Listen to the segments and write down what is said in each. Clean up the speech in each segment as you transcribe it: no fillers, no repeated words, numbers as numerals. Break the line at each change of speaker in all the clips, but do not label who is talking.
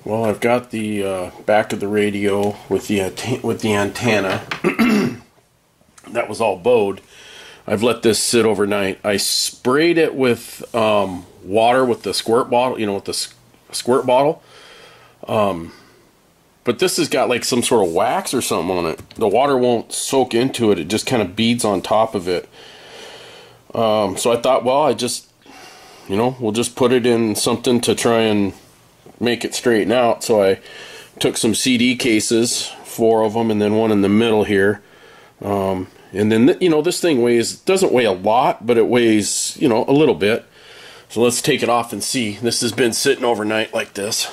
Well, I've got the back of the radio with the antenna that was all bowed. I've let this sit overnight. I sprayed it with water with the squirt bottle, with the squirt bottle. But this has got like some sort of wax or something on it. The water won't soak into it. It just kind of beads on top of it. So I thought, well, we'll just put it in something to try and make it straighten out. So I took some CD cases, 4 of them, and then one in the middle here. And then, this thing doesn't weigh a lot, but it weighs, a little bit. So let's take it off and see. This has been sitting overnight like this.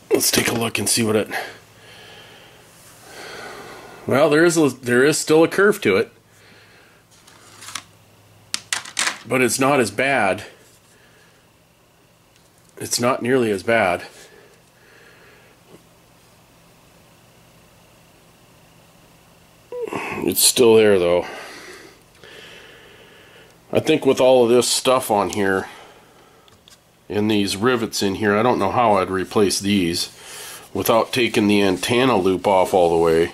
Let's take a look and see what it... Well, there is still a curve to it. But it's not as bad. It's not nearly as bad. It's still there though. I think with all of this stuff on here and these rivets in here, I don't know how I'd replace these without taking the antenna loop off all the way.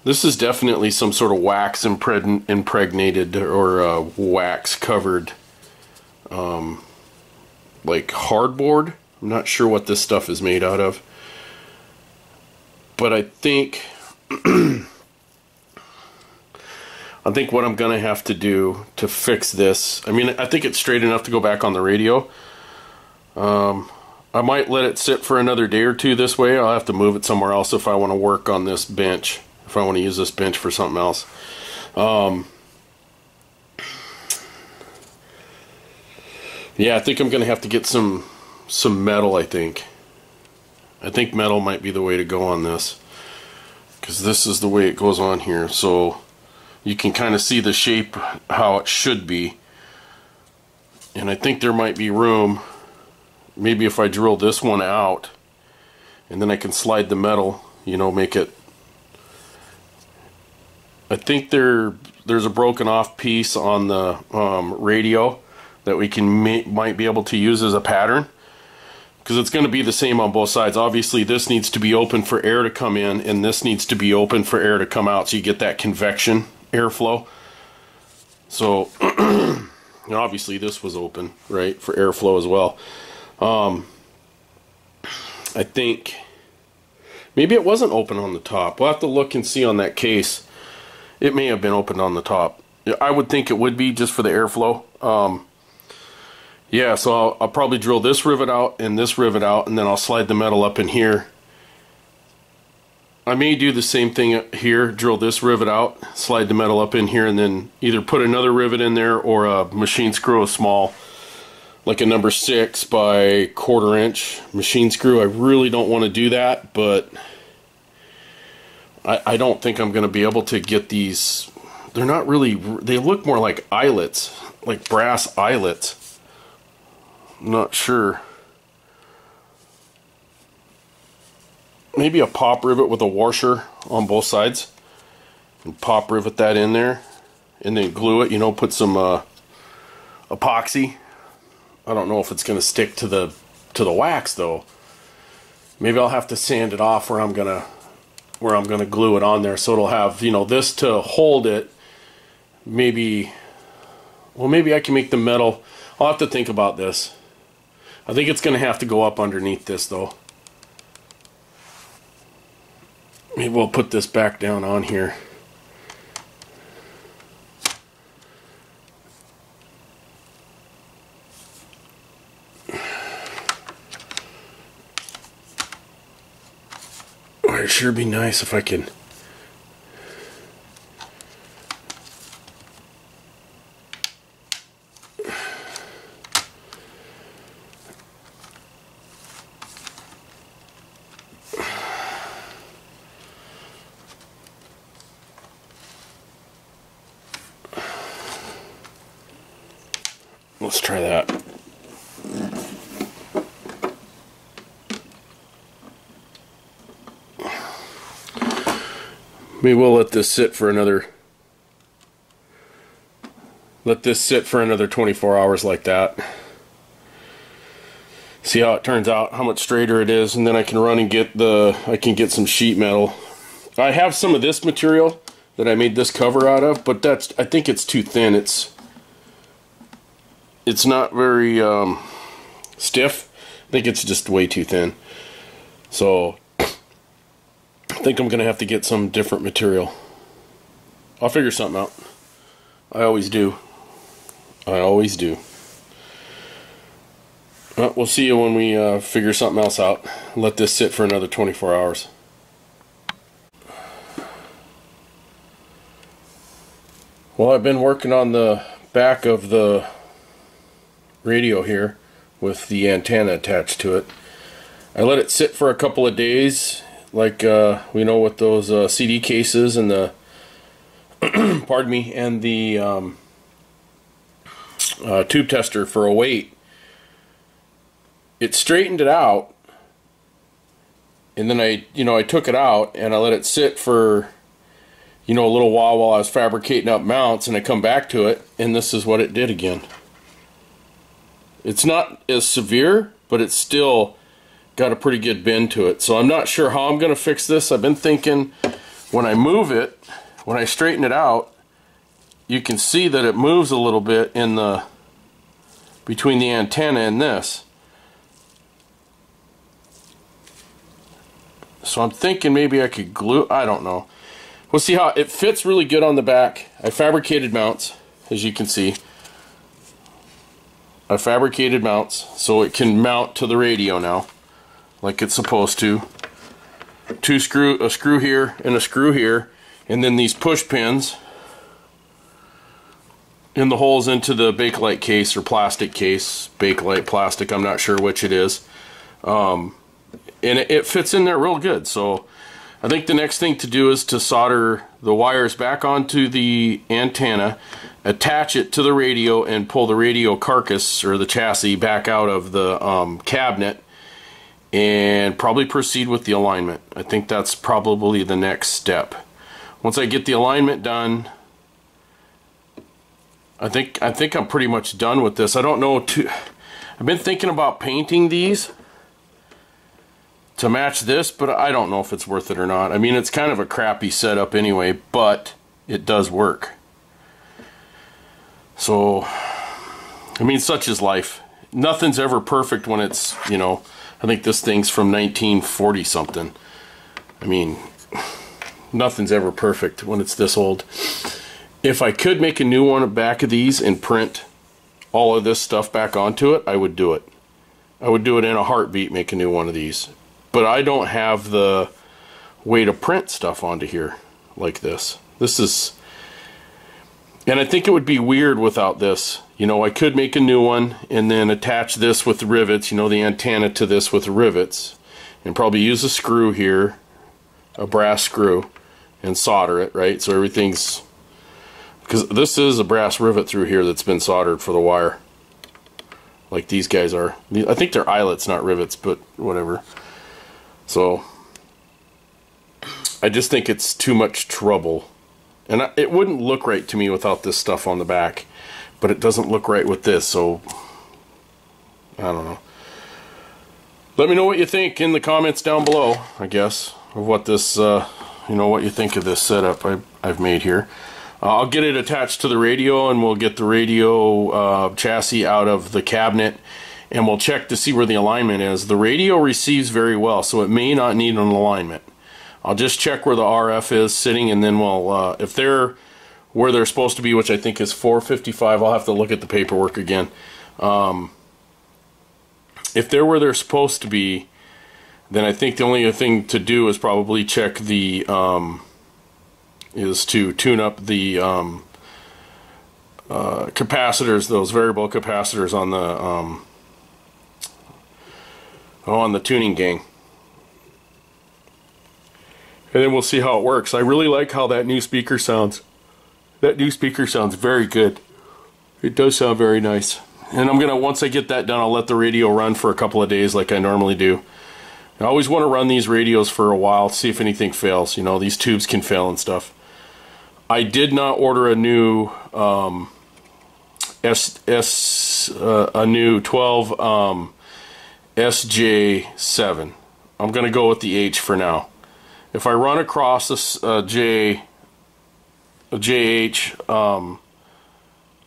This is definitely some sort of wax impregnated or wax covered like hardboard. I'm not sure what this stuff is made out of, but I think what I'm gonna have to do to fix this, I think it's straight enough to go back on the radio. I might let it sit for another day or two this way. I'll have to move it somewhere else if I want to work on this bench, if I want to use this bench for something else. Yeah, I think I'm gonna have to get some metal. I think metal might be the way to go on this, because this is the way it goes on here, so you can kind of see the shape how it should be. And I think there might be room, maybe if I drill this one out and then I can slide the metal, make it... I think there's a broken off piece on the radio that we might be able to use as a pattern, because it's going to be the same on both sides. Obviously this needs to be open for air to come in, and this needs to be open for air to come out, so you get that convection airflow. So obviously this was open, right, for airflow as well. I think maybe it wasn't open on the top. We'll have to look and see on that case. It may have been opened on the top. I would think it would be, just for the airflow. Yeah, so I'll probably drill this rivet out and this rivet out, and then I'll slide the metal up in here. I may do the same thing here, drill this rivet out, slide the metal up in here, and then either put another rivet in there or a machine screw, a small, like a number 6 by 1/4 inch machine screw. I really don't want to do that, but I don't think I'm going to be able to get these. They're not really, they look more like eyelets, like brass eyelets. I'm not sure. Maybe a pop rivet with a washer on both sides, and pop rivet that in there, and then glue it, put some epoxy. I don't know if it's going to stick to the wax though. Maybe I'll have to sand it off where I'm gonna glue it on there, so it'll have this to hold it. Maybe I can make the metal. I'll have to think about this. I think it's going to have to go up underneath this though. Maybe we'll put this back down on here. It'd sure be nice if I can. Let's try that. Maybe we'll let this sit for another 24 hours like that. See how it turns out, how much straighter it is, and then I can run and get some sheet metal. I have some of this material that I made this cover out of, but I think it's too thin. It's not very stiff. I think it's just way too thin. So I think I'm gonna have to get some different material. I'll figure something out. I always do. I always do. Well, we'll see you when we figure something else out. Let this sit for another 24 hours. Well, I've been working on the back of the radio here with the antenna attached to it. I let it sit for a couple of days, like we know with those CD cases and the pardon me, and the tube tester for a weight. It straightened it out, and then I took it out and I let it sit for a little while I was fabricating up mounts, and I come back to it, and this is what it did again. It's not as severe, but it's still got a pretty good bend to it. So I'm not sure how I'm going to fix this. I've been thinking when I move it, when I straighten it out, you can see that it moves a little bit in the between the antenna and this. So I'm thinking maybe I could glue, I don't know. We'll see how it fits really good on the back. I fabricated mounts, as you can see. I fabricated mounts so it can mount to the radio now, like it's supposed to. A screw here and a screw here, and then these push pins in the holes into the Bakelite case or plastic case. Bakelite, plastic, I'm not sure which it is. And it fits in there real good. So I think the next thing to do is to solder the wires back onto the antenna, attach it to the radio, and pull the radio carcass or the chassis back out of the cabinet, and probably proceed with the alignment. I think that's probably the next step. Once I get the alignment done, I think I'm pretty much done with this. I don't know. I've been thinking about painting these to match this, but I don't know if it's worth it or not. I mean, it's kind of a crappy setup anyway, but it does work. So, I mean, such is life. Nothing's ever perfect when it's, I think this thing's from 1940 something. I mean, nothing's ever perfect when it's this old. If I could make a new one back of these and print all of this stuff back onto it, I would do it. I would do it in a heartbeat, make a new one of these. But I don't have the way to print stuff onto here like this. And I think it would be weird without this. I could make a new one and then attach this with the rivets, the antenna to this with the rivets, and probably use a screw here, a brass screw, and solder it, right? So everything's, because this is a brass rivet through here that's been soldered for the wire, like these guys are. I think they're eyelets, not rivets, but whatever. So I just think it's too much trouble, and it wouldn't look right to me without this stuff on the back, but it doesn't look right with this, so I don't know. Let me know what you think in the comments down below, I guess, of what this what you think of this setup I've made here. I'll get it attached to the radio, and we'll get the radio chassis out of the cabinet, and we'll check to see where the alignment is. The radio receives very well, so it may not need an alignment. I'll just check where the RF is sitting, and then we'll, if they're where they're supposed to be, which I think is 455, I'll have to look at the paperwork again. If they're where they're supposed to be, then I think the only thing to do is probably check the, is to tune up the capacitors, those variable capacitors on the tuning gang. And then we'll see how it works. I really like how that new speaker sounds. That new speaker sounds very good. It does sound very nice. And I'm gonna, once I get that done, I'll let the radio run for a couple of days like I normally do. I always want to run these radios for a while, see if anything fails. These tubes can fail and stuff. I did not order a new a new 12 SJ7. I'm going to go with the H for now. If I run across this JH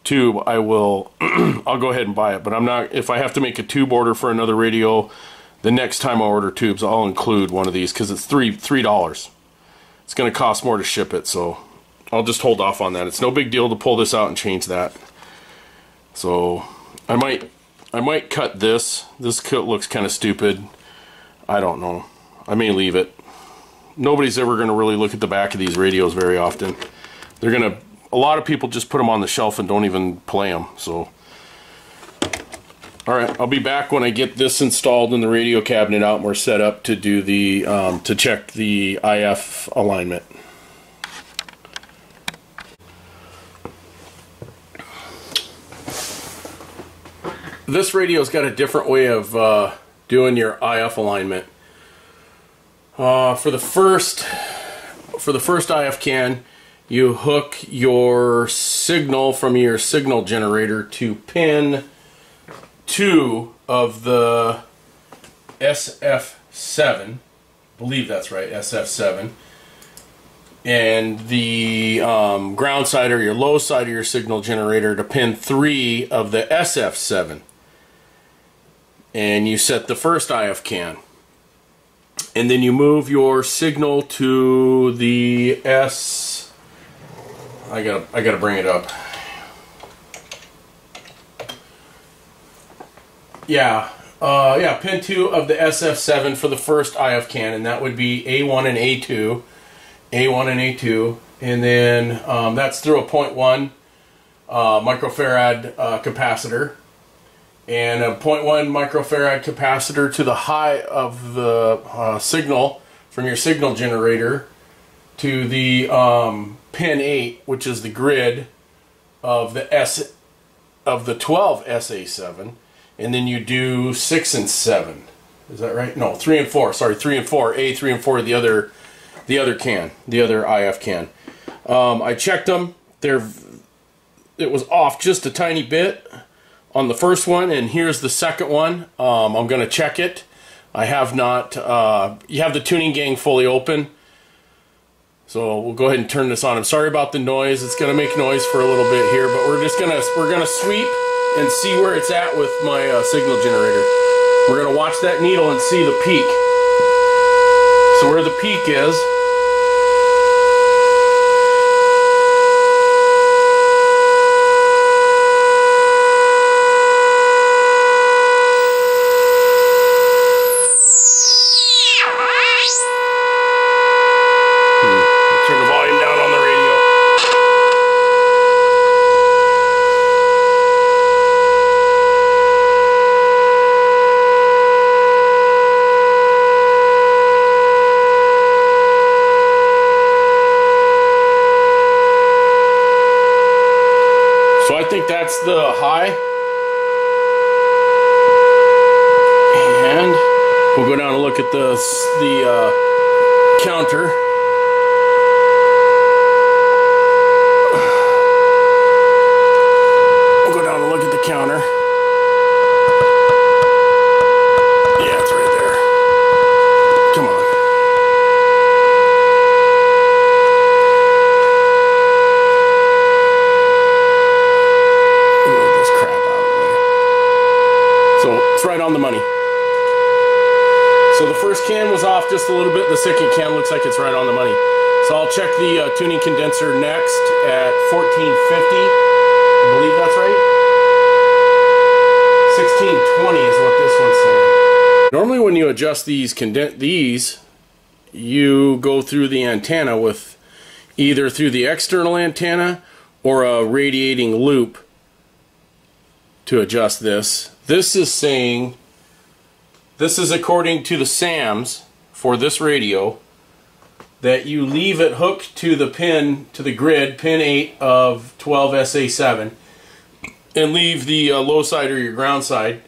tube, I will I'll go ahead and buy it. But I'm not, if I have to make a tube order for another radio, the next time I order tubes, I'll include one of these because it's $3. It's going to cost more to ship it, so I'll just hold off on that. It's no big deal to pull this out and change that. So I might cut this. This cut looks kind of stupid. I don't know. I may leave it. Nobody's ever going to really look at the back of these radios very often. They're going to, a lot of people just put them on the shelf and don't even play them. So, all right, I'll be back when I get this installed and the radio cabinet out and we're set up to do the to check the IF alignment. This radio's got a different way of doing your IF alignment. For the first IF can, you hook your signal from your signal generator to pin 2 of the SF7. I believe that's right, SF7. And the ground side or your low side of your signal generator to pin 3 of the SF7. And you set the first IF can. And then you move your signal to the S. I gotta bring it up. Yeah, pin 2 of the SF7 for the first IF can, and that would be A1 and A2. A1 and A2, and then that's through a 0.1 microfarad capacitor. And a 0.1 microfarad capacitor to the high of the signal from your signal generator to the pin 8, which is the grid of the 12 SA7, and then you do 6 and 7. Is that right? No, 3 and 4. Sorry, 3 and 4. A, 3 and 4. The other can, the other IF can. I checked them. It was off just a tiny bit on the first one, and here's the second one. I'm going to check it. I have not, you have the tuning gang fully open, so we'll go ahead and turn this on. I'm sorry about the noise. It's going to make noise for a little bit here, but we're going to sweep and see where it's at with my signal generator. We're going to watch that needle and see the peak. So where the peak is, that's the high, and we'll go down and look at the counter. We'll go down and look at the counter. Yeah, it's right there. Come on. It's right on the money. So the first can was off just a little bit. The second can looks like it's right on the money. So I'll check the tuning condenser next at 1450. I believe that's right. 1620 is what this one's saying. Normally when you adjust these, you go through the antenna with either through the external antenna or a radiating loop to adjust this. This is saying, this is according to the SAMs for this radio, that you leave it hooked to the pin, to the grid, pin 8 of 12 SA7, and leave the low side or your ground side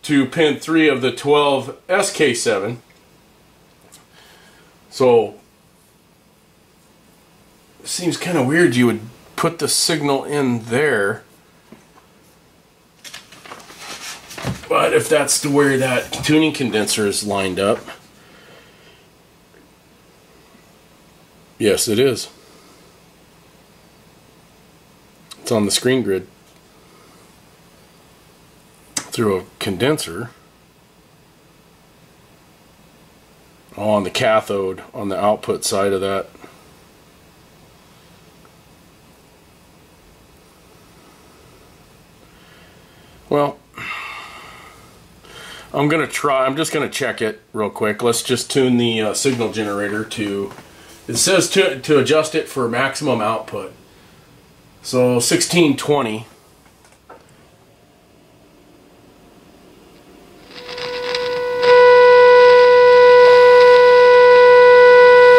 to pin 3 of the 12 SK7. So, it seems kind of weird you would put the signal in there. But if that's to where that tuning condenser is lined up, yes, it is. It's on the screen grid through a condenser on the cathode on the output side of that. Well, I'm just gonna check it real quick. Let's just tune the signal generator to, it says to adjust it for maximum output. So 1620.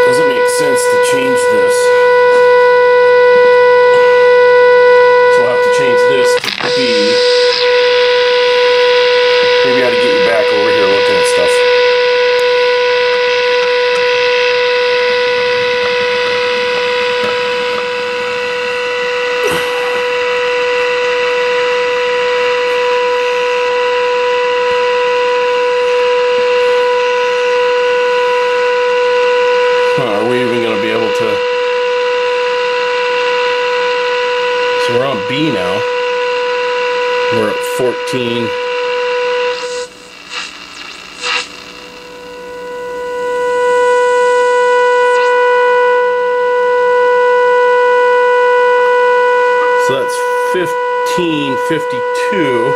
Doesn't make sense to change this. So I'll have to change this to B. Maybe I ought to get you back over here looking at stuff. Are we even going to be able to? So we're on B now. We're at 14. So that's 1552.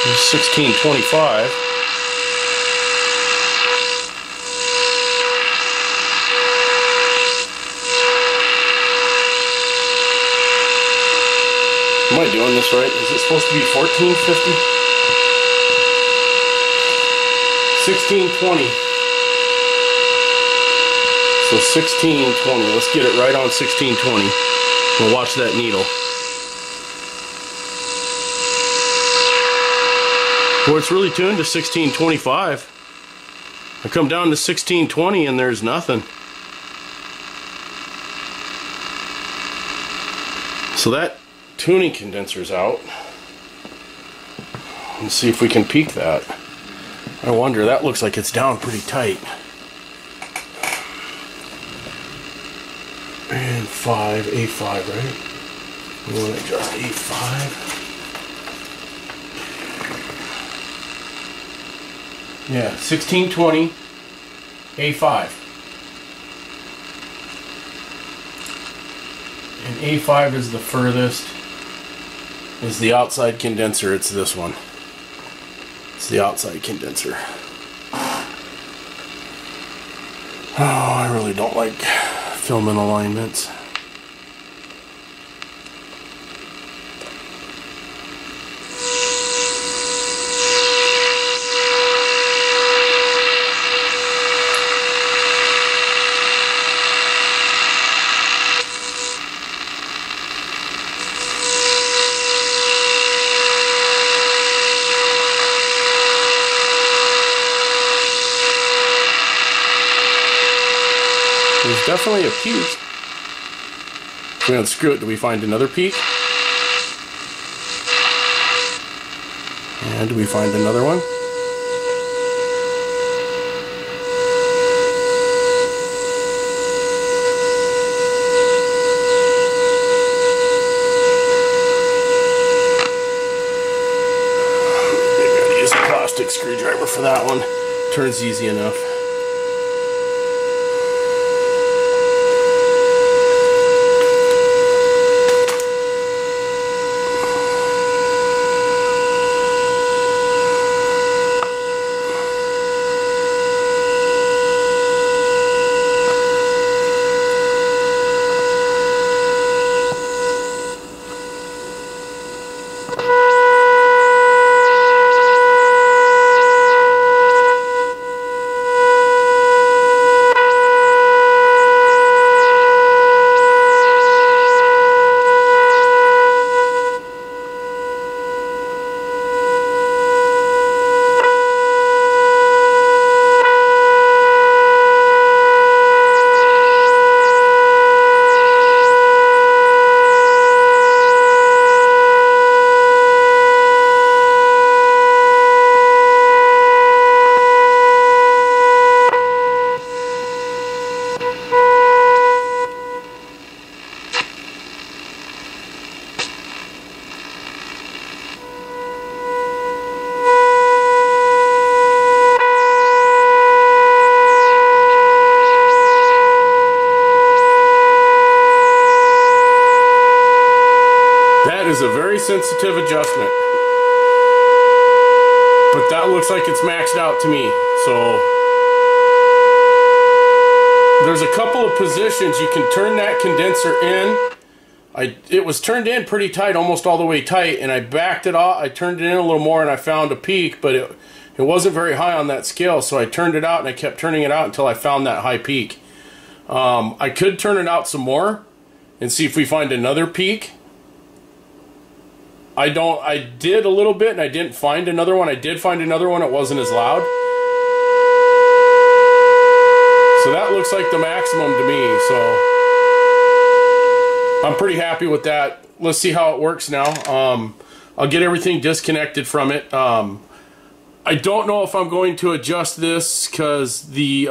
There's 1625. Am I doing this right? Is it supposed to be 1450? 1620. So 1620, let's get it right on 1620. We'll watch that needle. Well, it's really tuned to 1625. I come down to 1620 and there's nothing. So that tuning condenser's out. Let's see if we can peak that. I wonder, that looks like it's down pretty tight. And 5, A5, right? We want to adjust A5. Yeah, 1620, A5. And A5 is the furthest, is the outside condenser. It's this one. It's the outside condenser. Oh, I really don't like filming alignments. There's definitely a peak. If we unscrew it, do we find another peak? And do we find another one? Maybe I gotta use a plastic screwdriver for that one. Turns easy enough. That is a very sensitive adjustment. But that looks like it's maxed out to me. So there's a couple of positions you can turn that condenser in. It was turned in pretty tight, almost all the way tight, and I backed it off. I turned it in a little more and I found a peak, but it wasn't very high on that scale, so I turned it out and I kept turning it out until I found that high peak. I could turn it out some more and see if we find another peak. I did a little bit and I didn't find another one. I did find another one, it wasn't as loud. So that looks like the maximum to me, so I'm pretty happy with that. Let's see how it works now. I'll get everything disconnected from it. I don't know if I'm going to adjust this because the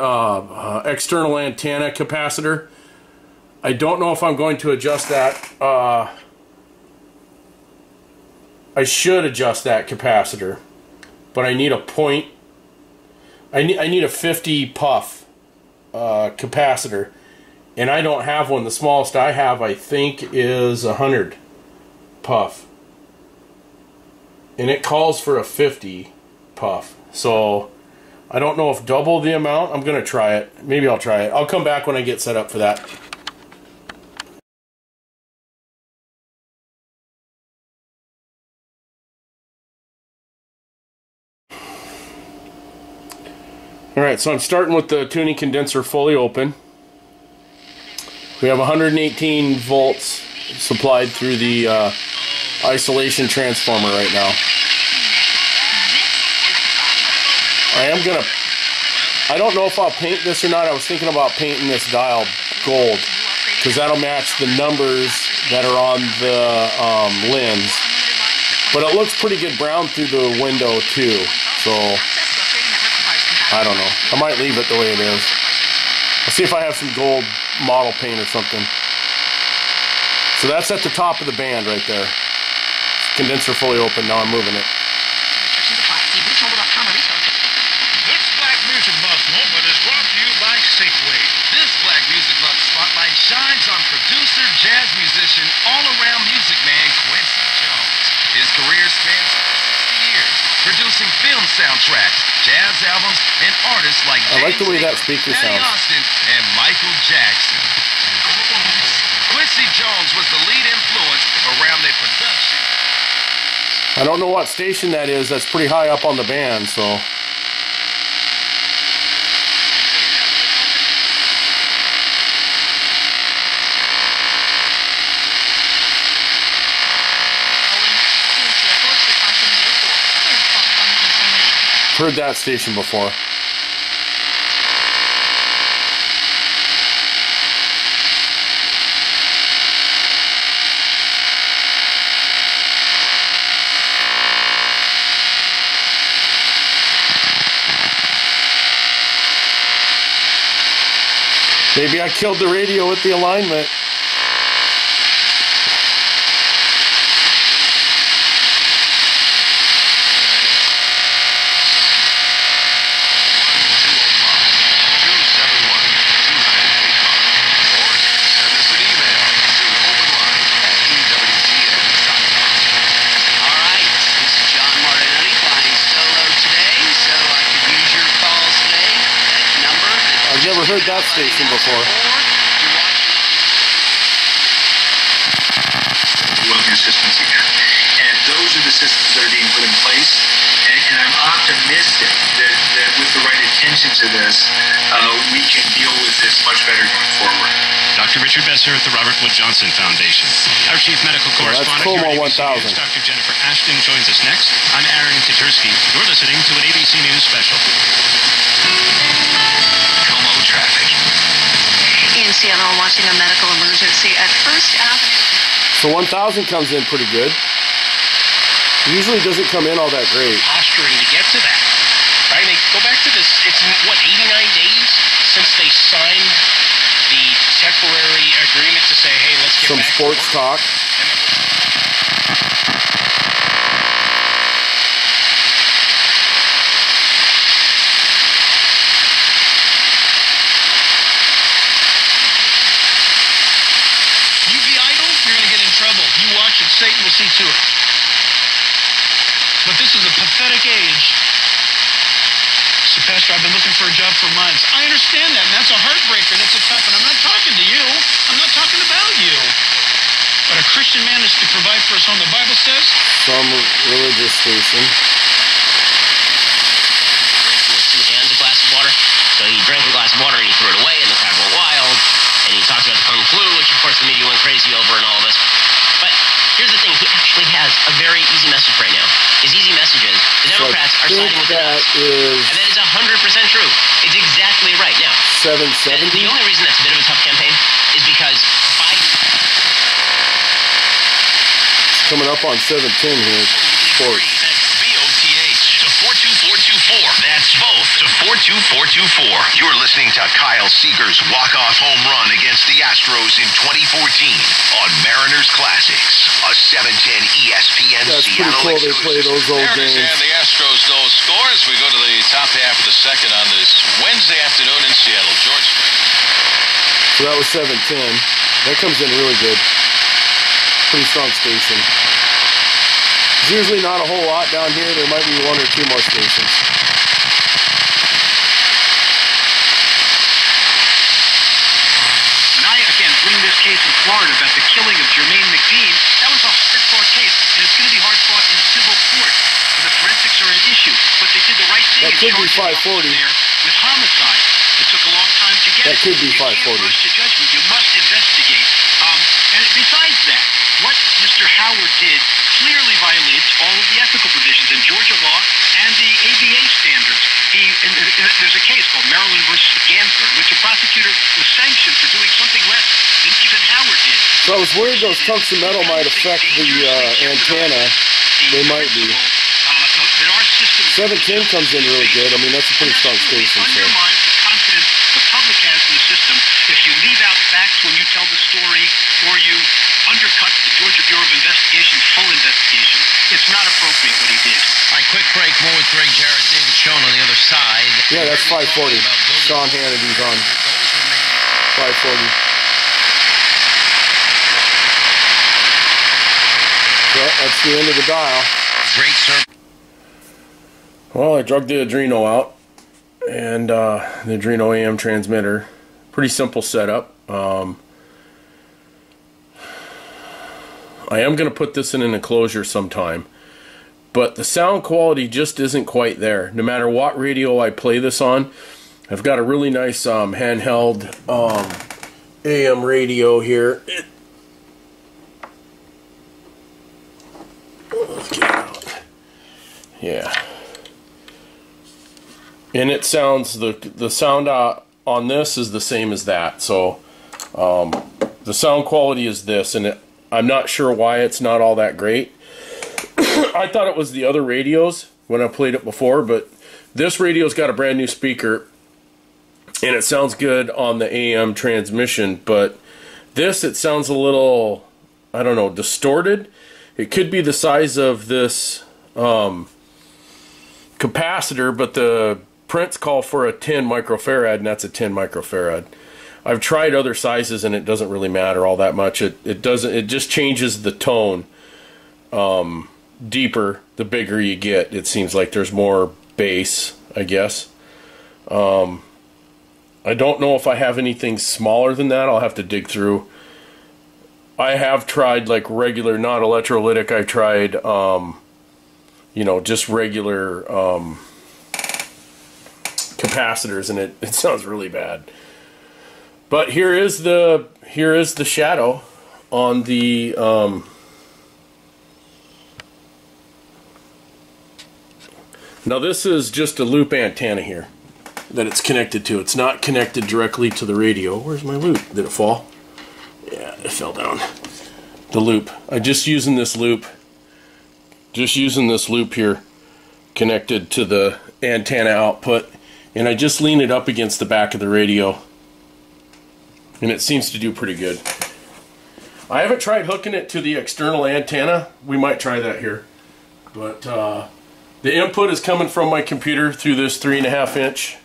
external antenna capacitor, I don't know if I'm going to adjust that. I should adjust that capacitor, but I need a point. I need a 50 puff capacitor, and I don't have one. The smallest I have, I think, is 100 puff, and it calls for a 50 puff. So I don't know if double the amount. I'm gonna try it. Maybe I'll try it. I'll come back when I get set up for that. Alright, so I'm starting with the tuning condenser fully open. We have 118 volts supplied through the isolation transformer right now. I don't know if I'll paint this or not. I was thinking about painting this dial gold, because that'll match the numbers that are on the lens. But it looks pretty good brown through the window too, so I don't know. I might leave it the way it is. I'll see if I have some gold model paint or something. So that's at the top of the band right there. Condenser fully open. Now I'm moving it.
This Black Music Month moment is brought to you by Safeway. This Black Music Month spotlight shines on producer, jazz musician, all-around music man Quincy Jones. His career spans 60 years, producing film soundtracks, jazz albums, and artists like
I like the way that speaker
Patty
sounds.
Austin and Michael Jackson. Quincy Jones was the lead influence around their production.
I don't know what station that is. That's pretty high up on the band, so. Heard that station before. Maybe I killed the radio with the alignment. I've never heard that station before.
Welcome systems here. And those are the systems that are being put in place. And I'm optimistic that with the right attention to this, we can deal with this much better going forward.
Dr. Richard Besser at the Robert Wood Johnson Foundation. Our chief medical correspondent here at ABC News, Dr. Jennifer Ashton, joins us next. I'm Aaron Katursky. You're listening to an ABC News special.
Traffic.
In Seattle, watching a medical emergency at First Avenue.
So 1000 comes in pretty good. It usually doesn't come in all that great.
Posturing to get to that, right? They go back to this. It's what, 89 days since they signed the temporary agreement to say, hey, let's get
some
back
sports
to work.
talk.
Satan will see to it. But this is a pathetic age. So, Pastor, I've been looking for a job for months. I understand that, and that's a heartbreaker, and it's a tough one. I'm not talking to you. I'm not talking about you. But a Christian man is to provide for his home. The Bible says.
Some religious station.
Drinking with two hands a glass of water. So he drank a glass of water and he threw it away, and the crowd went wild. And he talked about the Kung Flu, which of course the media went crazy over and all of this. But here's the thing, he actually has a very easy message right now. His easy message is the Democrats are siding with the nuts. And that is 100% true. It's exactly right. Now,
770?
The only reason that's a bit of a tough campaign is because Biden...
It's coming up on 710 here. Sports.
BOTH to 42424. That's both to 42424. You're listening to Kyle Seager's walk-off home run against the Astros in 2014 on Mariners Classics, a 710 ESPN
That's
Seattle
pretty cool. They play those old
Mariners
games.
and the Astros, those scores. We go to the top half of the second on this Wednesday afternoon in Seattle. George.
So that was 710. That comes in really good. Pretty strong station. There's usually not a whole lot down here. There might be one or two more stations.
And I, again, bring this case in Florida about the killing of Jermaine McDean. That was a hard-fought case, and it's going to be hard-fought in civil court. And the forensics are an issue. But they did the right thing.
That could be 540.
There with homicide. It took a long time to get
That could be 540.
You can't rush to judgment. You must investigate. And besides that, what Mr. Howard did clearly violates all of the ethical provisions in Georgia law and the ABA standards. There's a case called Maryland versus Gansford, which a prosecutor was sanctioned for doing something less than even Howard did.
So I was worried those chunks of metal might affect the antenna. They might be. 710 comes in really good. I mean, that's a pretty strong station. So.
Undermines the confidence the public has in the system if you leave out facts when you tell the story, or you undercut the Georgia Bureau of Investigation's full investigation. It's not appropriate what he did.
All right, quick break. More with Greg Jarrett, David Schoen on the other side.
Yeah, that's 540. Sean Hannity's on 540. So that's the end of the dial.
Great service.
Well, I drug the Adreno out, and the Adreno AM transmitter. Pretty simple setup. I am going to put this in an enclosure sometime, but the sound quality just isn't quite there. No matter what radio I play this on, I've got a really nice handheld AM radio here. Let's get it out. Yeah. And it sounds, the sound on this is the same as that. So the sound quality is this, and I'm not sure why it's not all that great. I thought it was the other radios when I played it before, but this radio's got a brand new speaker, and it sounds good on the AM transmission, but this, it sounds a little, I don't know, distorted. It could be the size of this capacitor, but the prints call for a 10 microfarad, and that's a 10 microfarad. I've tried other sizes, and it doesn't really matter all that much. It doesn't. It just changes the tone deeper the bigger you get. It seems like there's more bass, I guess. I don't know if I have anything smaller than that. I'll have to dig through. I have tried like regular, not electrolytic. I tried, you know, just regular capacitors, and it sounds really bad. But here is the shadow on the now this is just a loop antenna here that it's connected to. It's not connected directly to the radio. Where's my loop? Did it fall? Yeah, it fell down. The loop. I'm just using this loop. Just using this loop here connected to the antenna output, and I just lean it up against the back of the radio, and it seems to do pretty good. I haven't tried hooking it to the external antenna. We might try that here, but the input is coming from my computer through this 3.5 inch,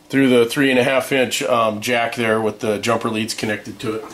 through the 3.5 inch jack there with the jumper leads connected to it.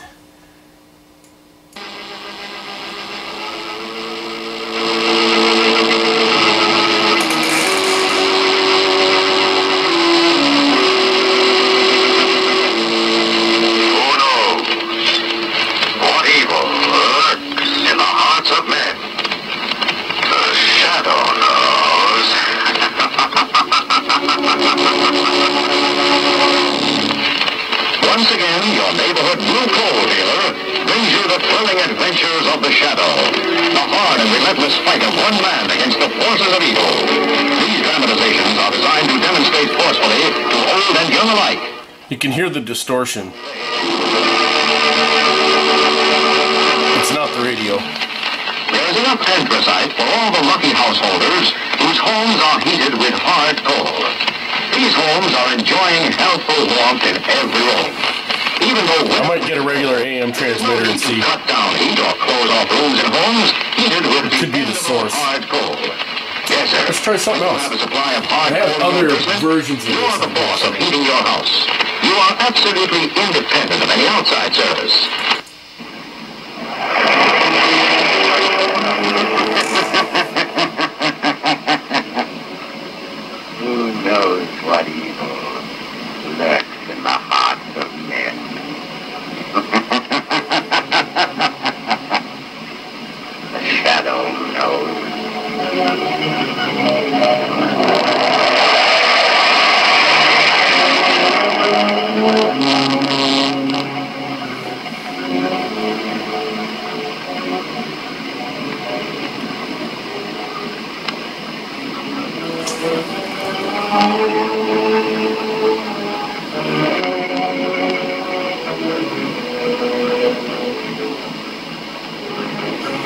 the thrilling adventures of the Shadow, the hard and relentless fight of one man against the forces of evil. These dramatizations are designed to demonstrate forcefully to old and young alike.
You can hear the distortion. It's not the radio.
There is enough anthracite for all the lucky householders whose homes are heated with hard coal. These homes are enjoying healthful warmth in every room. Even though
I might get a regular AM transmitter and see.
Cut down heat or close off rooms and homes heated with
it could be the source.
Hard coal. Yes, sir.
Let's try something else.
I
have other versions of
this. You are the boss of heating your house. You are absolutely independent of any outside service.
Who knows what evil lurks in the hearts of men? The Shadow knows.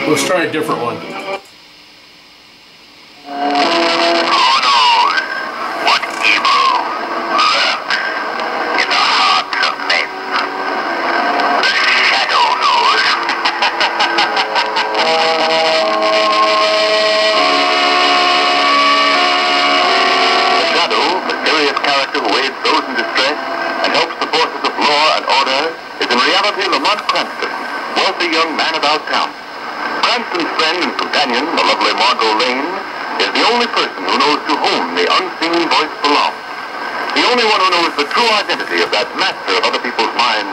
Let's try a different one.
Identity of that master of other people's minds,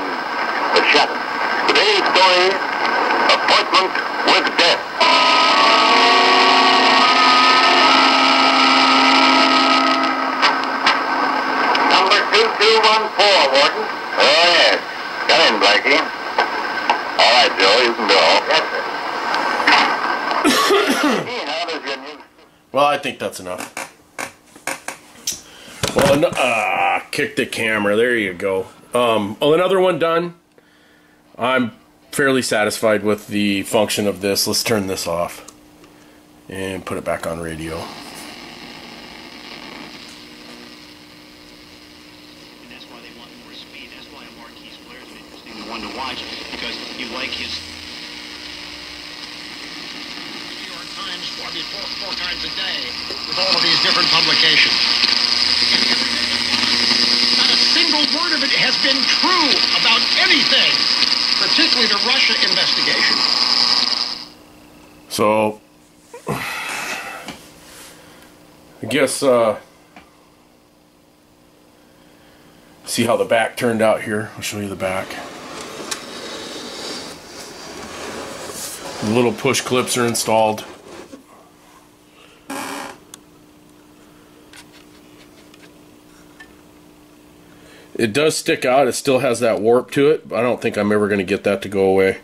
the Shadow. Today's story, Appointment with Death. Number 2214, Warden. Oh, yes. Come in, Blackie. All right, Joe, you can go. Yes, sir.
Well, I think that's enough. Well, kick the camera. There you go. Another one done. I'm fairly satisfied with the function of this. Let's turn this off and put it back on radio.
And that's why they want more speed. That's why Marquis Blair is an interesting one to watch, because you like his... New York Times four times a day with all of these different publications. Not a single word of it has been true about anything, particularly the Russia investigation.
So, I guess, see how the back turned out here. I'll show you the back. The little push clips are installed. It does stick out. It still has that warp to it, but I don't think I'm ever going to get that to go away.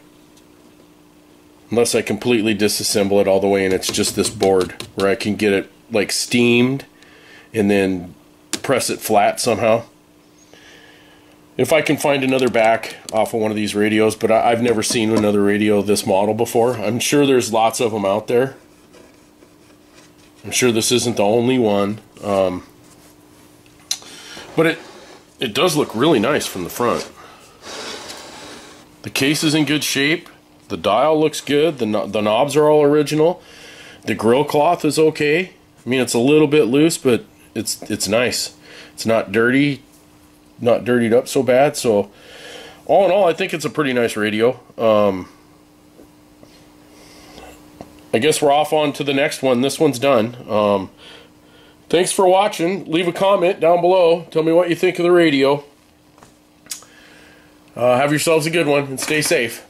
Unless I completely disassemble it all the way and it's just this board where I can get it like steamed and then press it flat somehow. If I can find another back off of one of these radios, but I've never seen another radio of this model before. I'm sure there's lots of them out there. I'm sure this isn't the only one. But it does look really nice from the front. The case is in good shape. The dial looks good. The knobs are all original. The grill cloth is okay. I mean, it's a little bit loose, but it's nice. It's not dirty, not dirtied up so bad. So, all in all, I think it's a pretty nice radio. I guess we're off on to the next one. This one's done. Thanks for watching. Leave a comment down below. Tell me what you think of the radio. Have yourselves a good one and stay safe.